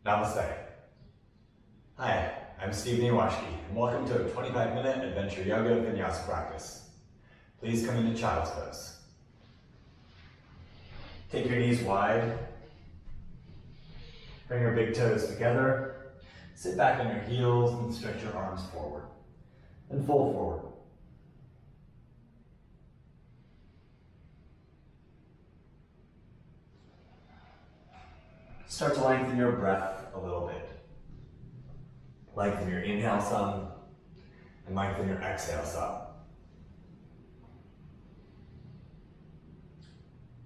Namaste. Hi, I'm Ewashkiw, and welcome to a 25-minute adventure yoga Vinyasa practice. Please come into child's pose. Take your knees wide. Bring your big toes together. Sit back on your heels and stretch your arms forward. And fold forward. Start to lengthen your breath a little bit. Lengthen your inhale some, and lengthen your exhale some.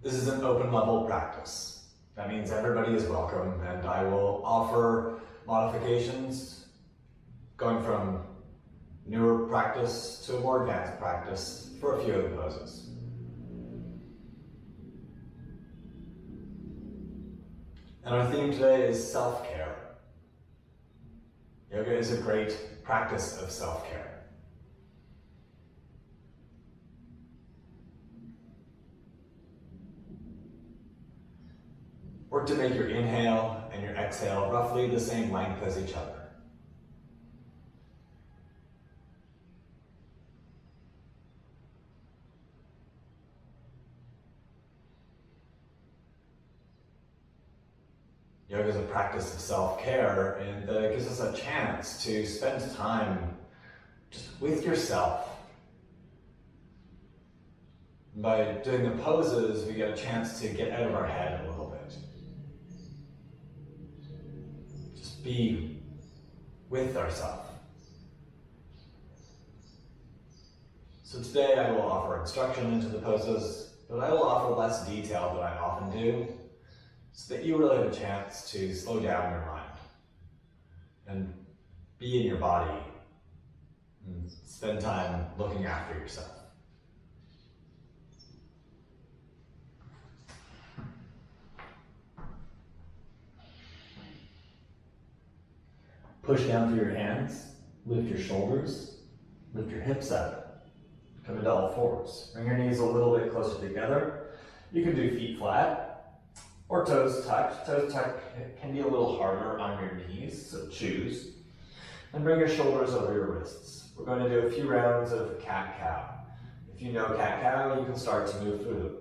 This is an open level practice. That means everybody is welcome, and I will offer modifications going from newer practice to a more advanced practice for a few of the poses. And our theme today is self-care. Yoga is a great practice of self-care. Work to make your inhale and your exhale roughly the same length as each other. Yoga is a practice of self-care, and it gives us a chance to spend time just with yourself. By doing the poses, we get a chance to get out of our head a little bit. Just be with ourselves. So today I will offer instruction into the poses, but I will offer less detail than I often do, so that you really have a chance to slow down your mind and be in your body and spend time looking after yourself. Push down through your hands, lift your shoulders, lift your hips up, come into all fours. Bring your knees a little bit closer together. You can do feet flat, or toes tucked. Toes tucked can be a little harder on your knees, so choose. And bring your shoulders over your wrists. We're going to do a few rounds of cat-cow. If you know cat-cow, you can start to move through them.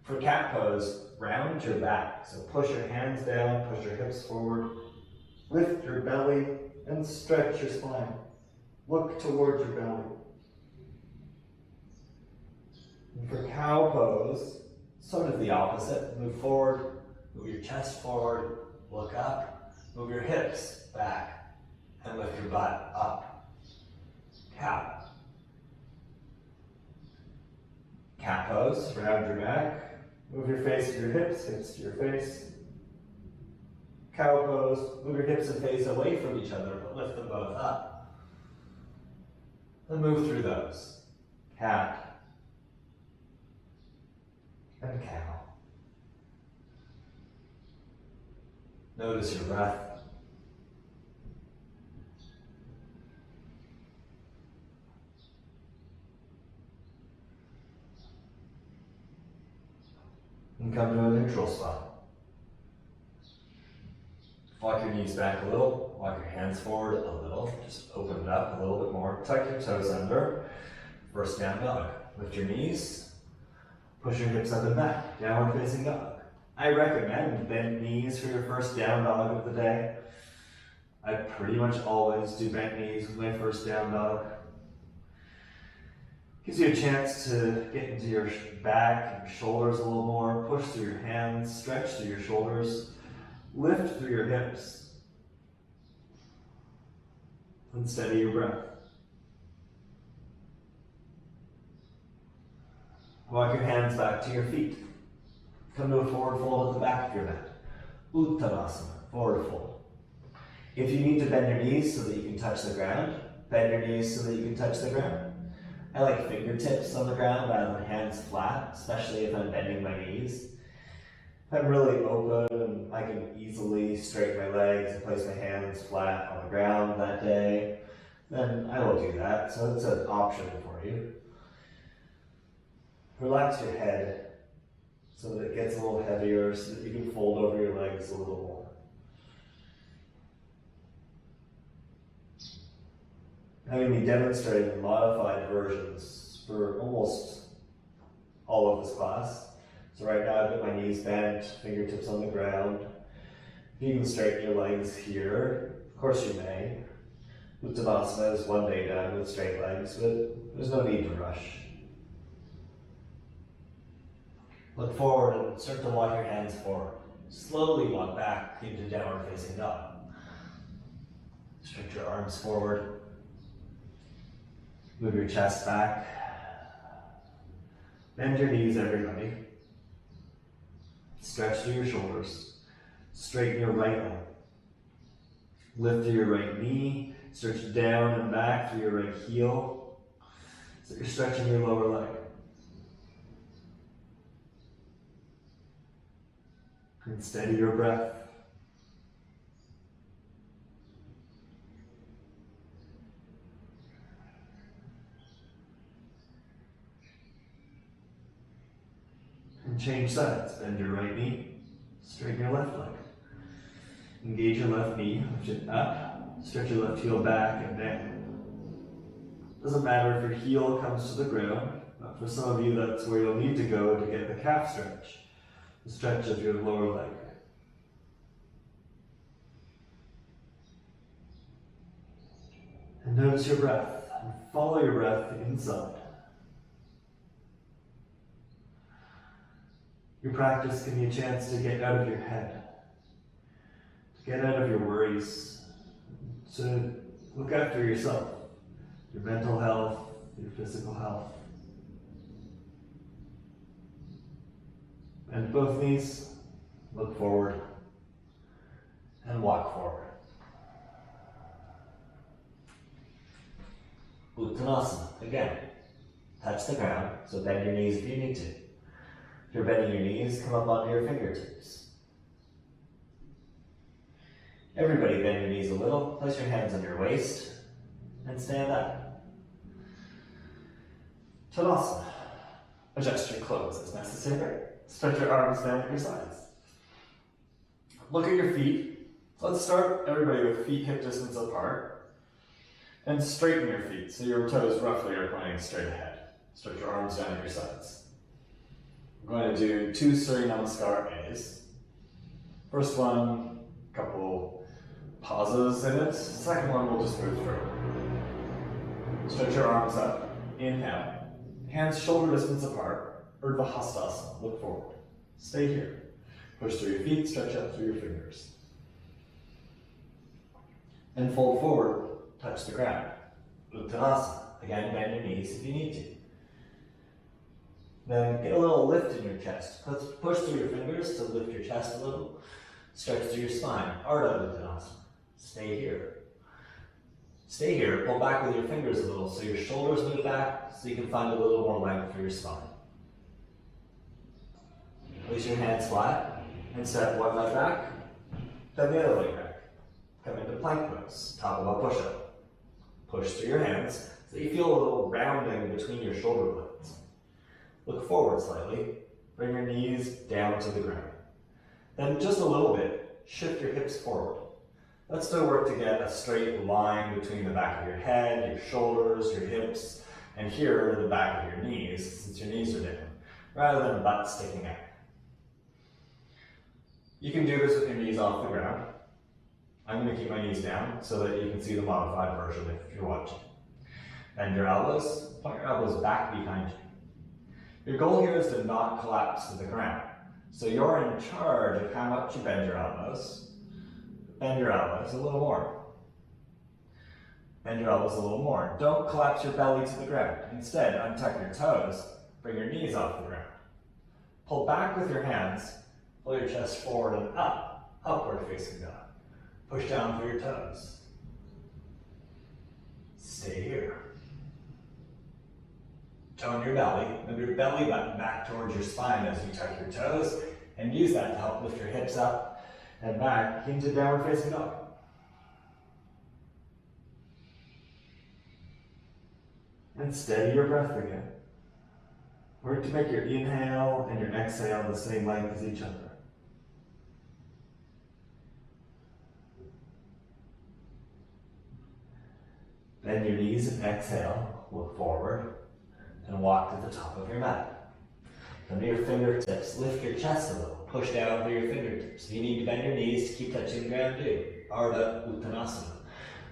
For cat pose, round your back. So push your hands down, push your hips forward, lift your belly, and stretch your spine. Look towards your belly. And for cow pose, sort of the opposite. Move forward, move your chest forward, look up, move your hips back, and lift your butt up. Cow. Cat pose, round your back, move your face to your hips, hips to your face. Cow pose, move your hips and face away from each other, but lift them both up. And move through those. Cat. And cow. Notice your breath. And come to a neutral spot. Walk your knees back a little, walk your hands forward a little, just open it up a little bit more. Tuck your toes under. First down dog. Lift your knees. Push your hips up and back, downward facing dog. I recommend bent knees for your first down dog of the day. I pretty much always do bent knees with my first down dog. Gives you a chance to get into your back and your shoulders a little more, push through your hands, stretch through your shoulders, lift through your hips, and steady your breath. Walk your hands back to your feet. Come to a forward fold at the back of your mat. Uttanasana, forward fold. If you need to bend your knees so that you can touch the ground, bend your knees so that you can touch the ground. I like fingertips on the ground rather than hands flat, especially if I'm bending my knees. If I'm really open and I can easily straighten my legs and place my hands flat on the ground that day, then I will do that. So it's an option for you. Relax your head so that it gets a little heavier, so that you can fold over your legs a little more. I'm going to be demonstrating modified versions for almost all of this class. So right now I've got my knees bent, fingertips on the ground. You can straighten your legs here. Of course you may. Uttanasana is one day done with straight legs, but there's no need to rush. Look forward and start to walk your hands forward. Slowly walk back into downward facing dog. Stretch your arms forward. Move your chest back. Bend your knees, everybody. Stretch through your shoulders. Straighten your right leg. Lift through your right knee. Stretch down and back through your right heel. So you're stretching your lower leg. And steady your breath. And change sides. Bend your right knee. Straighten your left leg. Engage your left knee. Lift it up. Stretch your left heel back and down. Doesn't matter if your heel comes to the ground, but for some of you that's where you'll need to go to get the calf stretch. The stretch of your lower leg. And notice your breath, and follow your breath inside. Your practice can be a chance to get out of your head, to get out of your worries, to look after yourself, your mental health, your physical health. Bend both knees, look forward, and walk forward. Uttanasana, again, touch the ground, so bend your knees if you need to. If you're bending your knees, come up onto your fingertips. Everybody bend your knees a little, place your hands on your waist, and stand up. Tadasana, adjust your clothes as necessary. Stretch your arms down at your sides. Look at your feet. Let's start, everybody, with feet hip distance apart. And straighten your feet, so your toes roughly are pointing straight ahead. Stretch your arms down at your sides. We're going to do 2 Surya Namaskar A's. First one, a couple pauses in it. Second one, we'll just move through. Stretch your arms up. Inhale. Hands shoulder distance apart. Urdhva Hastasana, look forward. Stay here. Push through your feet, stretch up through your fingers. And fold forward, touch the ground. Uttanasana, again bend your knees if you need to. Then get a little lift in your chest. Push through your fingers to lift your chest a little. Stretch through your spine, Ardha Uttanasana. Stay here. Stay here, pull back with your fingers a little so your shoulders move back so you can find a little more length for your spine. Place your hands flat and step one leg back, then the other leg back. Come into plank pose, top of a push-up. Push through your hands so you feel a little rounding between your shoulder blades. Look forward slightly, bring your knees down to the ground. Then just a little bit, shift your hips forward. Let's still work to get a straight line between the back of your head, your shoulders, your hips, and here the back of your knees, since your knees are down, rather than butt sticking out. You can do this with your knees off the ground. I'm going to keep my knees down so that you can see the modified version if you're watching. Bend your elbows, point your elbows back behind you. Your goal here is to not collapse to the ground. So you're in charge of how much you bend your elbows. Bend your elbows a little more. Bend your elbows a little more. Don't collapse your belly to the ground. Instead, untuck your toes, bring your knees off the ground. Pull back with your hands, pull your chest forward and up, upward facing dog. Push down through your toes. Stay here. Tone your belly, move your belly button back towards your spine as you tuck your toes, and use that to help lift your hips up and back into downward facing dog. And steady your breath again. Work to make your inhale and your exhale the same length as each other. Bend your knees and exhale, look forward, and walk to the top of your mat. Come to your fingertips, lift your chest a little, push down through your fingertips. If you need to bend your knees to keep touching the ground, do. Ardha Uttanasana.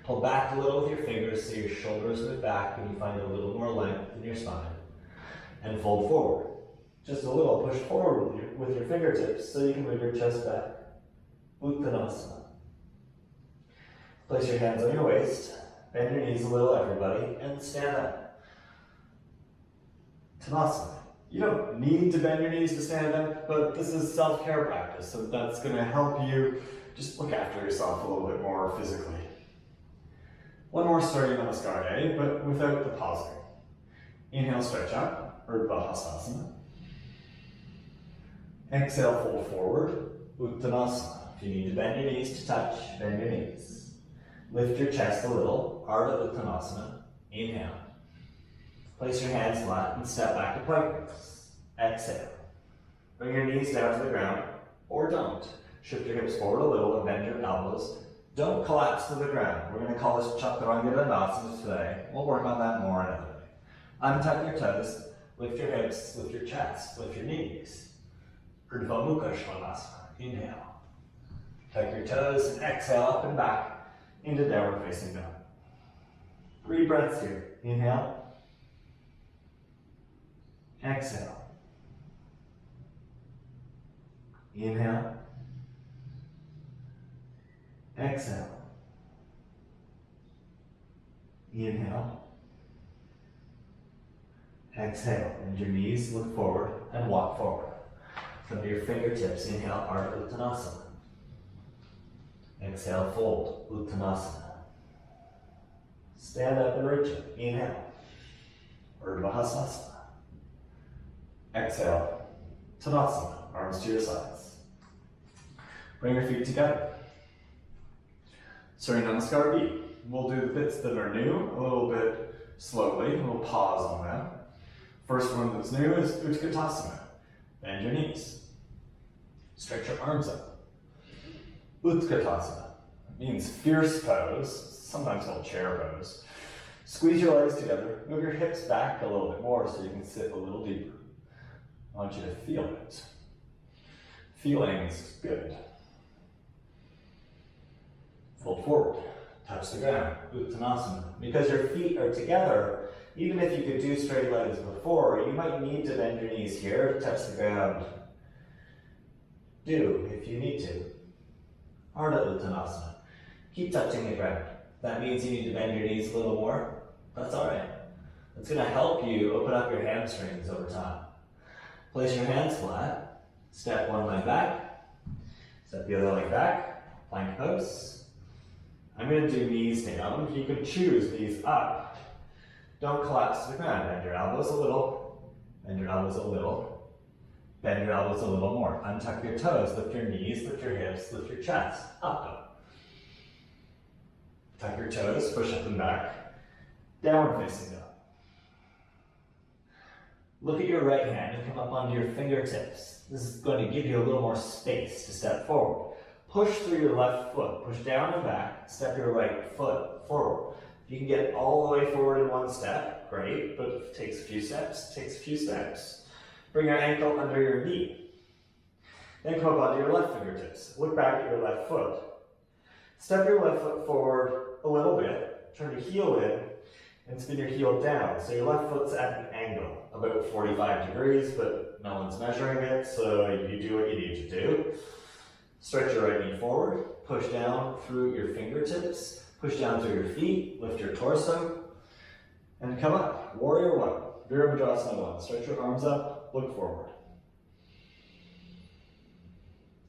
Pull back a little with your fingers so your shoulders move back and you find a little more length in your spine. And fold forward. Just a little, push forward with your fingertips so you can move your chest back. Uttanasana. Place your hands on your waist, bend your knees a little, everybody, and stand up. Tanasana. You don't need to bend your knees to stand up, but this is self-care practice, so that's going to help you just look after yourself a little bit more physically. One more starting Namaskar, but without the pausing. Inhale, stretch up, Urdhva Hastasana. Exhale, fold forward, Uttanasana. If you need to bend your knees to touch, bend your knees. Lift your chest a little, Ardha Uttanasana. Inhale. Place your hands flat and step back to planks. Exhale. Bring your knees down to the ground, or don't. Shift your hips forward a little and bend your elbows. Don't collapse to the ground. We're going to call this Chaturanga Dandasana today. We'll work on that more another day. Untuck your toes, lift your hips, lift your chest, lift your knees. Urdhva Mukha Svanasana. Inhale. Tuck your toes and exhale up and back into downward facing dog. 3 breaths here. Inhale. Exhale. Inhale. Exhale. Inhale. Exhale. Bend your knees, look forward, and walk forward. Come to your fingertips. Inhale, Ardha Uttanasana. Exhale, fold, Uttanasana. Stand up and reach it. Inhale, Urdhva Hastasana. Exhale, Tadasana, arms to your sides. Bring your feet together. Starting Namaskar B. We'll do the bits that are new a little bit slowly. We'll pause on them. First one that's new is Utkatasana. Bend your knees. Stretch your arms up. Utkatasana means fierce pose, sometimes called chair pose. Squeeze your legs together. Move your hips back a little bit more so you can sit a little deeper. I want you to feel it. Feeling's good. Fold forward, touch the ground, Uttanasana. Because your feet are together, even if you could do straight legs before, you might need to bend your knees here to touch the ground. Do, if you need to. Ardha Uttanasana. Keep touching the ground. That means you need to bend your knees a little more. That's alright. It's going to help you open up your hamstrings over time. Place your hands flat. Step one leg back. Step the other leg back. Plank pose. I'm going to do knees down. You can choose knees up. Don't collapse to the ground. Bend your elbows a little. Bend your elbows a little. Bend your elbows a little more. Untuck your toes. Lift your knees. Lift your hips. Lift your chest. Up. Tuck your toes. Push up and back. Downward facing dog. Look at your right hand and come up onto your fingertips. This is going to give you a little more space to step forward. Push through your left foot. Push down and back. Step your right foot forward. If you can get all the way forward in one step, great, but if it takes a few steps, it takes a few steps. Bring your ankle under your knee. Then come up onto your left fingertips. Look back at your left foot. Step your left foot forward a little bit. Turn your heel in and spin your heel down. So your left foot's at an angle, about 45 degrees, but no one's measuring it, so you do what you need to do. Stretch your right knee forward, push down through your fingertips, push down through your feet, lift your torso, and come up. Warrior one, Virabhadrasana one. Stretch your arms up, look forward.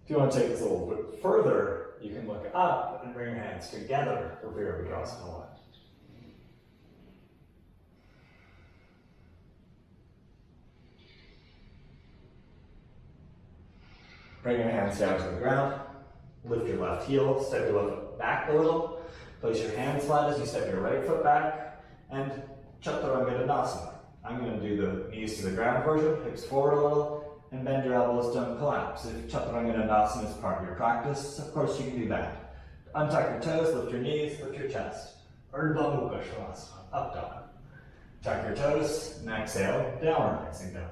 If you want to take this a little bit further, you can look up and bring your hands together for Virabhadrasana one. Bring your hands down to the ground. Lift your left heel, step your left foot back a little. Place your hands flat as you step your right foot back. And Chaturanga Dandasana. I'm going to do the knees to the ground version, hips forward a little, and bend your elbows, don't collapse. If Chaturanga Dandasana is part of your practice, of course you can do that. Untuck your toes, lift your knees, lift your chest. Urdhva Mukha Svanasana, up dog. Tuck your toes and exhale, downward facing dog.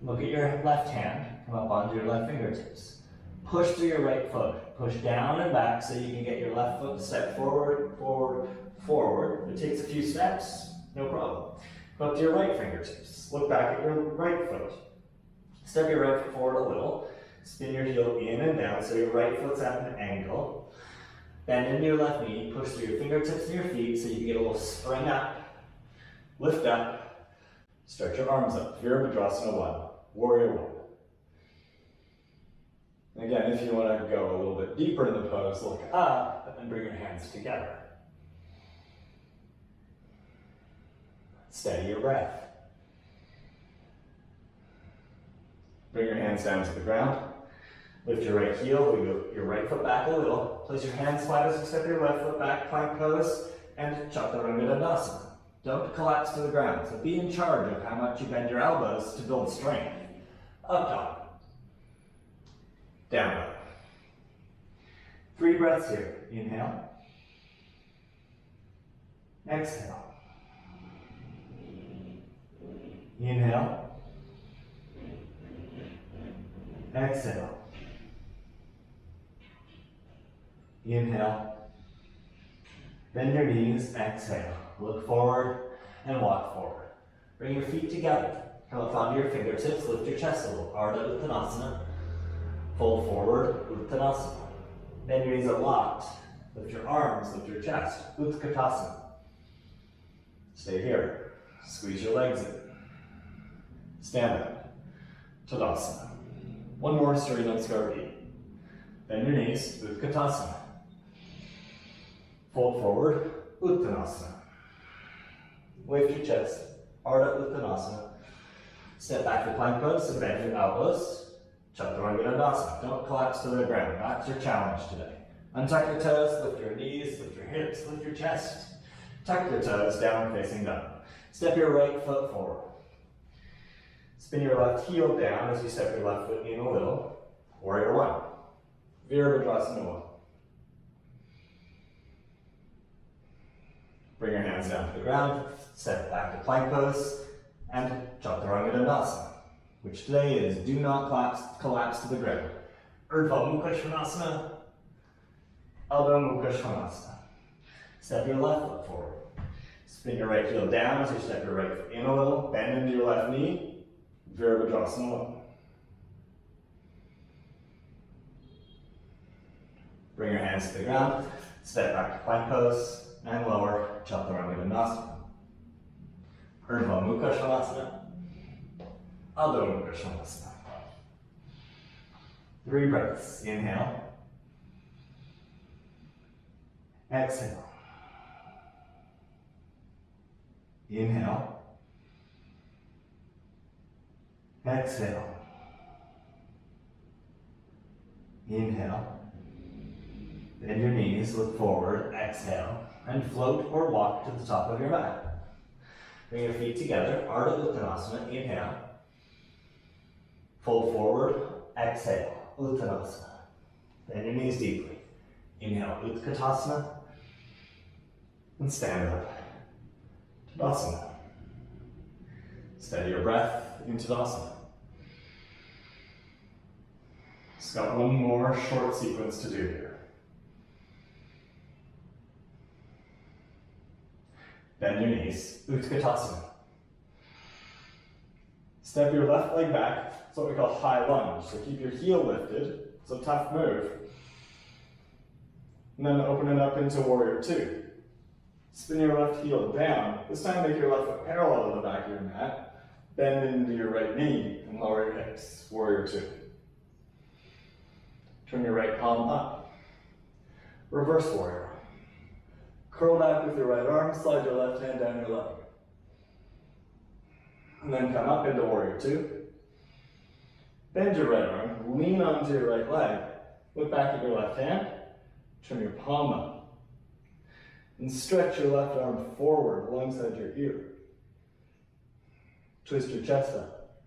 Look at your left hand, come up onto your left fingertips. Push through your right foot. Push down and back so you can get your left foot to step forward, forward, forward. It takes a few steps, no problem. Come up to your right fingertips. Look back at your right foot. Step your right foot forward a little. Spin your heel in and down so your right foot's at an angle. Bend into your left knee. Push through your fingertips and your feet so you can get a little spring up. Lift up. Stretch your arms up. Virabhadrasana 1. Warrior 1. Again, if you want to go a little bit deeper in the pose, look up and then bring your hands together. Steady your breath. Bring your hands down to the ground. Lift your right heel, wiggle your right foot back a little. Place your hands flat as you step your left foot back, plank pose, and Chaturanga Dandasana. Don't collapse to the ground, so be in charge of how much you bend your elbows to build strength. Up dog. Down dog. 3 breaths here. Inhale. Exhale. Inhale. Exhale. Inhale. Bend your knees, exhale. Look forward and walk forward. Bring your feet together. Come up onto your fingertips, lift your chest a little. Ardha Uttanasana. Fold forward, Uttanasana. Bend your knees are locked. Lift your arms, lift your chest. Utkatasana. Stay here. Squeeze your legs in. Stand up. Tadasana. One more Surya Namaskar V. Bend your knees, Utkatasana. Fold forward, Uttanasana. Lift your chest, Ardha Uttanasana. Step back to plank pose, so bend your elbows. Chaturanga Dandasana. Don't collapse to the ground. That's your challenge today. Untuck your toes, lift your knees, lift your hips, lift your chest. Tuck your toes, down facing dog. Step your right foot forward. Spin your left heel down as you step your left foot in a little. Warrior 1. Virabhadrasana 1. Bring your hands down to the ground. Step back to plank pose. And Chaturanga Dandasana, which today is do not collapse to the ground. Urdhva Mukha Svanasana. Adho Mukha Svanasana. Step your left foot forward. Spin your right heel down as you step your right foot in a little. Bend into your left knee. Virabhadrasana 1. Bring your hands to the ground. Step back to plank pose and lower Chaturanga Dandasana. Urdhva Mukha Svanasana. Adho Mukha Svanasana. 3 breaths. Inhale. Exhale. Inhale. Exhale. Inhale. Bend your knees, look forward, exhale, and float or walk to the top of your mat. Bring your feet together, Ardha Uttanasana, inhale. Fold forward, exhale, Uttanasana. Bend your knees deeply. Inhale, Utkatasana. And stand up. Tadasana. Steady your breath into Tadasana. Just got one more short sequence to do here. Bend your knees, Utkatasana. Step your left leg back, it's what we call high lunge. So keep your heel lifted, it's a tough move. And then open it up into Warrior 2. Spin your left heel down. This time make your left foot parallel to the back of your mat. Bend into your right knee and lower your hips, Warrior 2. Turn your right palm up. Reverse Warrior. Curl back with your right arm, slide your left hand down your leg. And then come up into Warrior 2. Bend your right arm, lean onto your right leg, look back at your left hand, turn your palm up. And stretch your left arm forward alongside your ear. Twist your chest up.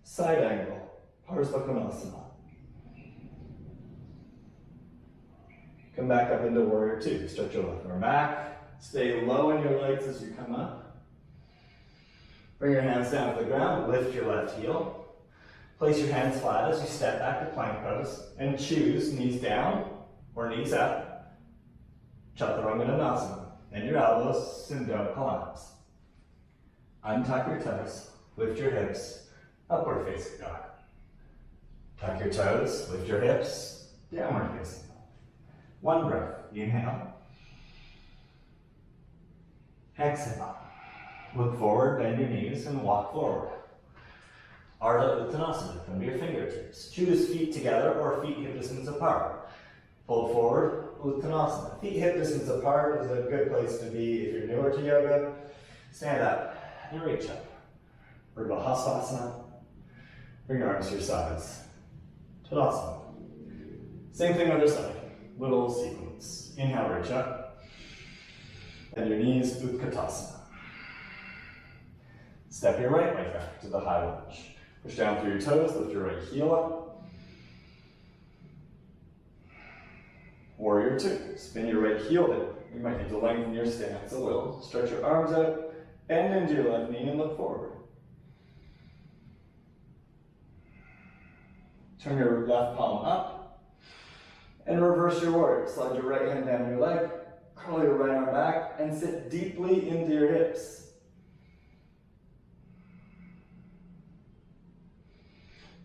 Side angle, Parsva Konasana. Come back up into warrior two. Stretch your left arm back. Stay low in your legs as you come up. Bring your hands down to the ground. Lift your left heel. Place your hands flat as you step back to plank pose. And choose knees down or knees up. Chaturanga. And your elbows and don't collapse. Untuck your toes. Lift your hips. Upward facing dog. Tuck your toes. Lift your hips. Downward facing dog. One breath. Inhale. Exhale. Look forward, bend your knees, and walk forward. Ardha Uttanasana. Come to your fingertips. Choose feet together or feet hip distance apart. Fold forward, Uttanasana. Feet hip distance apart is a good place to be if you're newer to yoga. Stand up and reach up. Urdhva Hastasana. Bring your arms to your sides. Tadasana. Same thing other side. Little sequence. Inhale, reach up. And your knees, Utkatasana. Step your right leg back to the high lunge. Push down through your toes, lift your right heel up. Warrior two. Spin your right heel down. You might need to lengthen your stance a little. Stretch your arms out, bend into your left knee and look forward. Turn your left palm up and reverse your warrior. Slide your right hand down your leg, curl your right arm back, and sit deeply into your hips.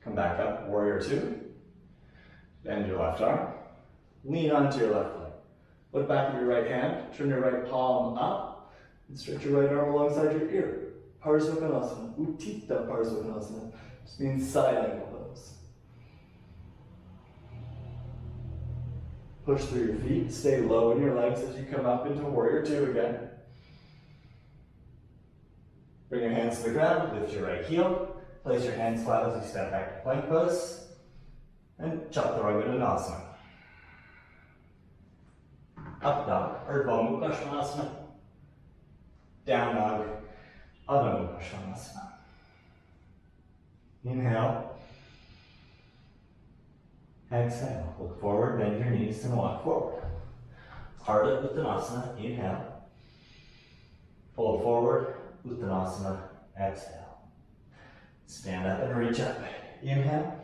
Come back up, warrior two. Bend your left arm. Lean onto your left leg. Look back at your right hand. Turn your right palm up. And stretch your right arm alongside your ear. Parsvakonasana. Uttita Parsvakonasana. Just means side angle pose. Push through your feet. Stay low in your legs as you come up into warrior two again. Bring your hands to the ground. Lift your right heel. Place your hands flat as you step back to plank pose. And Chaturanga. Up dog, Urdhva Mukha Svanasana. Down dog, Adho Mukha Svanasana. Inhale. Exhale. Look forward, bend your knees and walk forward. Ardha Uttanasana. Inhale. Fold forward, Uttanasana. Exhale. Stand up and reach up. Inhale.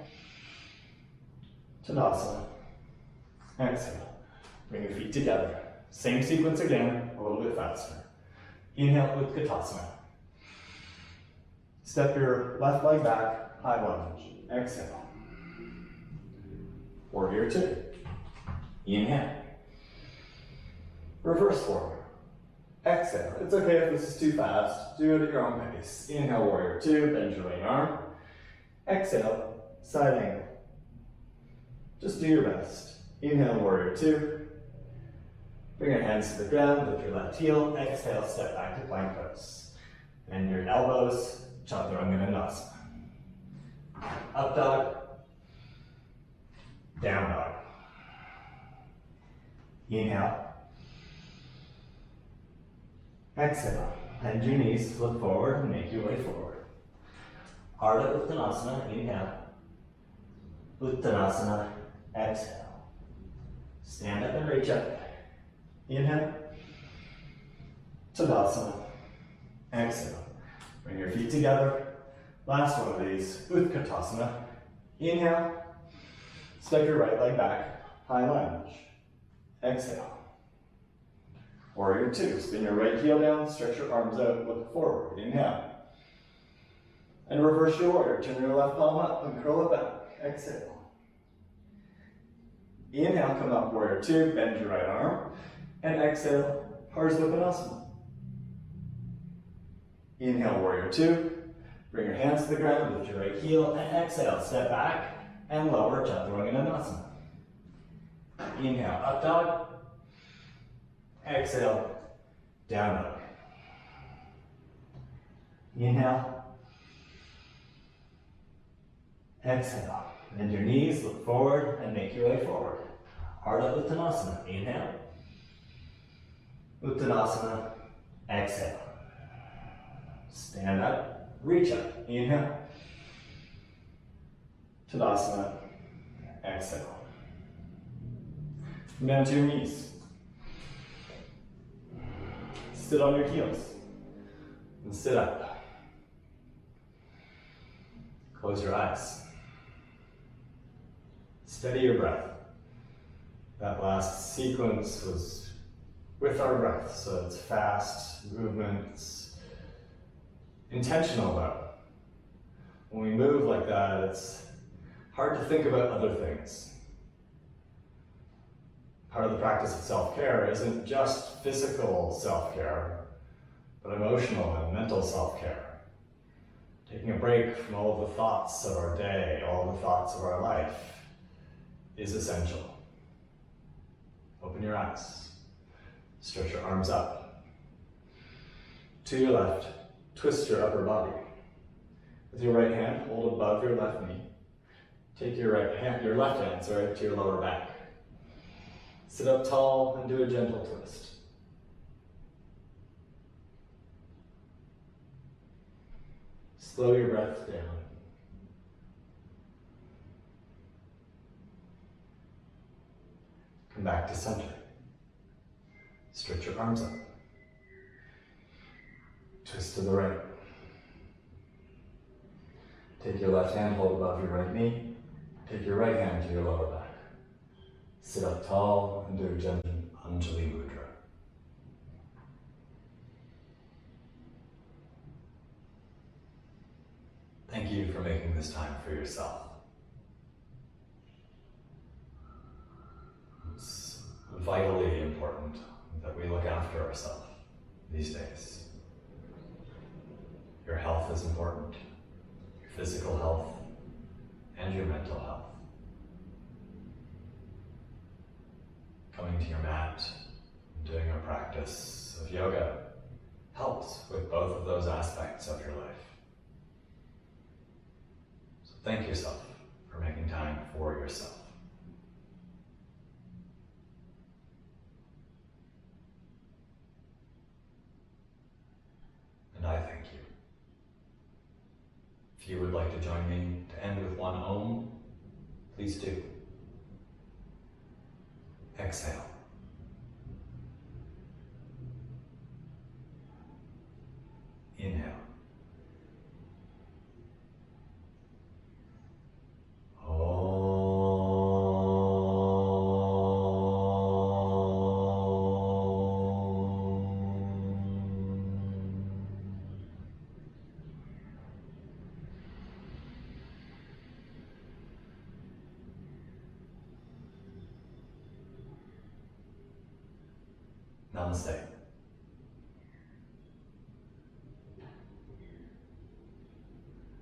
Tadasana. Exhale. Bring your feet together. Same sequence again, a little bit faster. Inhale, Utkatasana. Step your left leg back, high lunge. Exhale. Warrior two. Inhale. Reverse forward. Exhale. It's okay if this is too fast. Do it at your own pace. Inhale, warrior two. Bend your right arm. Exhale, side angle. Just do your best. Inhale, warrior two. Bring your hands to the ground, lift your left heel. Exhale, step back to plank pose. Bend your elbows, Chaturanga. Up dog. Down dog. Inhale. Exhale. Bend your knees, look forward, and make your way forward. Ardha Uttanasana. Inhale. Uttanasana. Exhale. Stand up and reach up. Inhale. Tadasana. Exhale. Bring your feet together. Last one of these. Utkatasana. Inhale. Step your right leg back. High lunge. Exhale. Warrior two. Spin your right heel down. Stretch your arms out. Look forward. Inhale. And reverse your warrior. Turn your left palm up and curl it back. Exhale. Inhale, come up, warrior two. Bend your right arm. And exhale, Parsvakonasana. Inhale, warrior two. Bring your hands to the ground, lift your right heel, and exhale, step back and lower Chaturanga. Inhale, up dog. Exhale, down dog. Inhale. Exhale. Bend your knees, look forward, and make your way forward. Ardha Uttanasana. Inhale. Uttanasana. Exhale. Stand up, reach up. Inhale. Tadasana. Exhale. Come down to your knees. Sit on your heels. And sit up. Close your eyes. Steady your breath. That last sequence was with our breath, so it's fast movement. It's intentional though. When we move like that, it's hard to think about other things. Part of the practice of self-care isn't just physical self-care, but emotional and mental self-care. Taking a break from all of the thoughts of our day, all of the thoughts of our life, is essential. Open your eyes. Stretch your arms up. To your left, twist your upper body. With your right hand, hold above your left knee. Take your left hand to your lower back. Sit up tall and do a gentle twist. Slow your breath down. Come back to center. Stretch your arms up. Twist to the right. Take your left hand, hold above your right knee. Take your right hand to your lower back. Sit up tall and do a gentle Anjali Mudra. Thank you for making this time for yourself. It's vitally important that we look after ourselves these days. Your health is important, your physical health, and your mental health. Coming to your mat and doing a practice of yoga helps with both of those aspects of your life. So thank yourself for making time for yourself. And I thank you. If you would like to join me to end with one Om, please do. Exhale. Inhale. Namaste.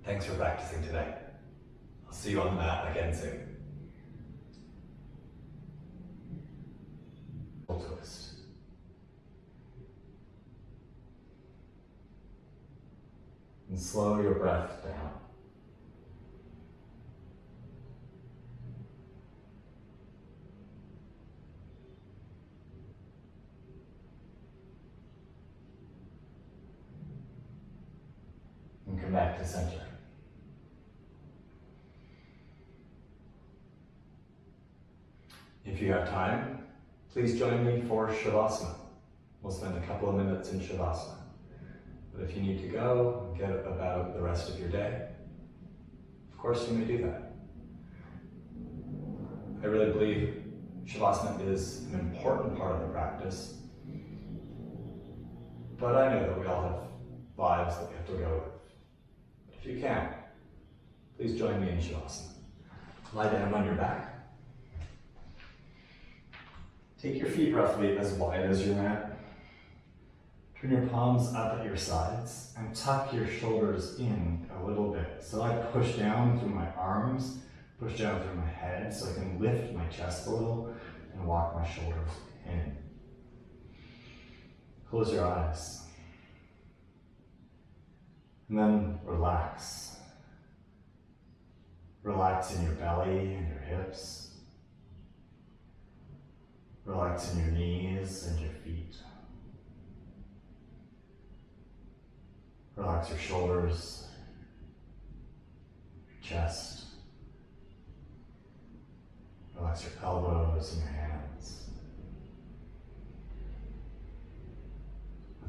Thanks for practicing today. I'll see you on the mat again soon. Twist. And slow your breath down. And come back to center. If you have time, please join me for Shavasana. We'll spend a couple of minutes in Shavasana. But if you need to go and get about the rest of your day, of course you may do that. I really believe Shavasana is an important part of the practice, but I know that we all have lives that we have to go with. But if you can, please join me in Shavasana. Lie down on your back. Take your feet roughly as wide as your mat. Turn your palms up at your sides and tuck your shoulders in a little bit. So I push down through my arms, push down through my head so I can lift my chest a little and walk my shoulders in. Close your eyes. And then relax. Relax in your belly and your hips. Relax in your knees and your feet. Relax your shoulders, your chest. Relax your elbows and your hands.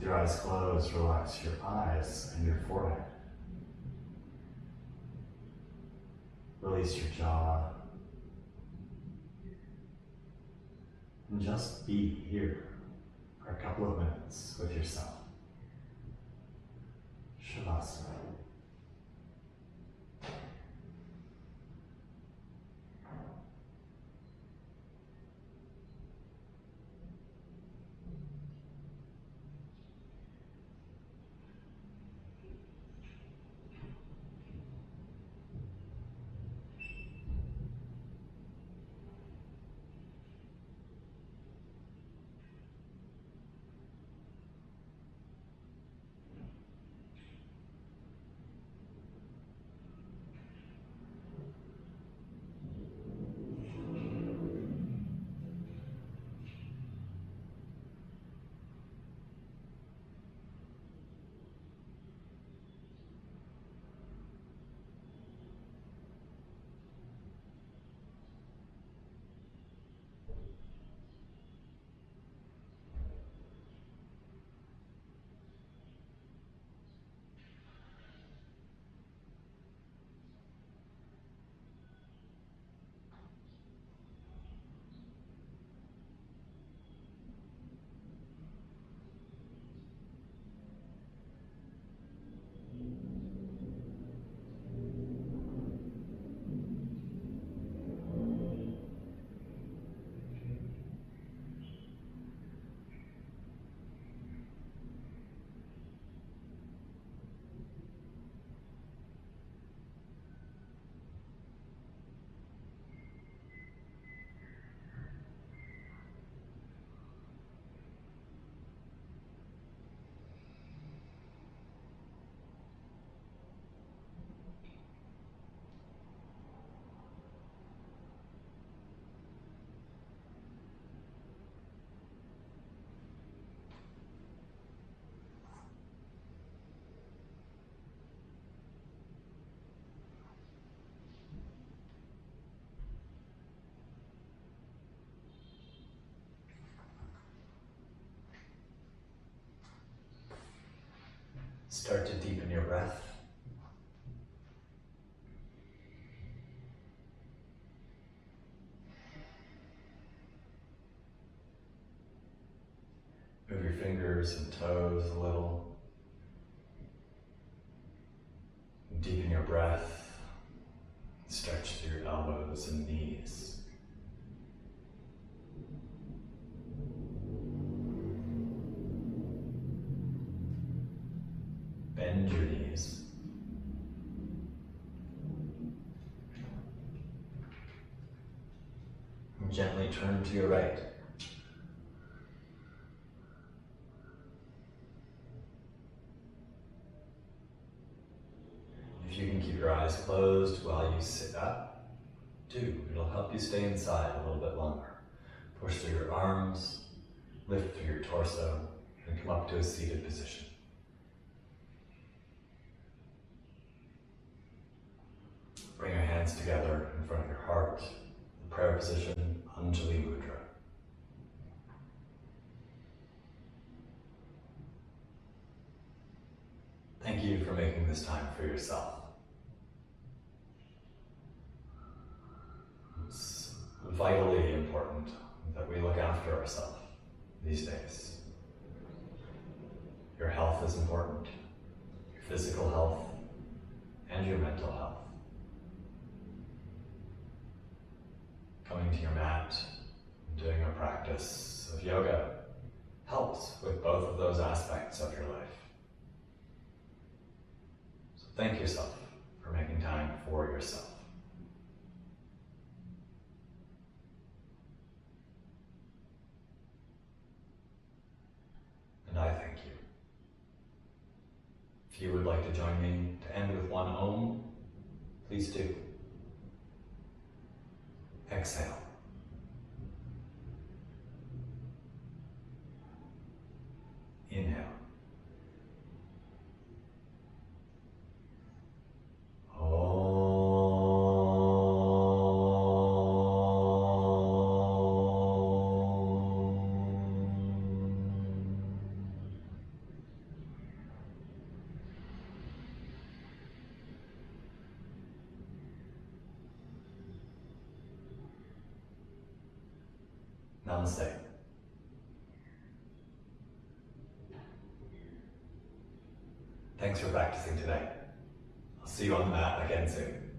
With your eyes closed, relax your eyes and your forehead. Release your jaw. And just be here for a couple of minutes with yourself. Shavasana. Start to deepen your breath. Move your fingers and toes a little. Deepen your breath. Stretch through your elbows and knees. Bend your knees. And gently turn to your right. If you can keep your eyes closed while you sit up, do. It'll help you stay inside a little bit longer. Push through your arms, lift through your torso, and come up to a seated position. Bring your hands together in front of your heart. The prayer position, Anjali Mudra. Thank you for making this time for yourself. It's vitally important that we look after ourselves these days. Your health is important, your physical health and your mental health. Coming to your mat, doing a practice of yoga helps with both of those aspects of your life. So thank yourself for making time for yourself. And I thank you. If you would like to join me to end with one Om, please do. Exhale. Inhale. Namaste. Thanks for practicing today. I'll see you on the mat again soon.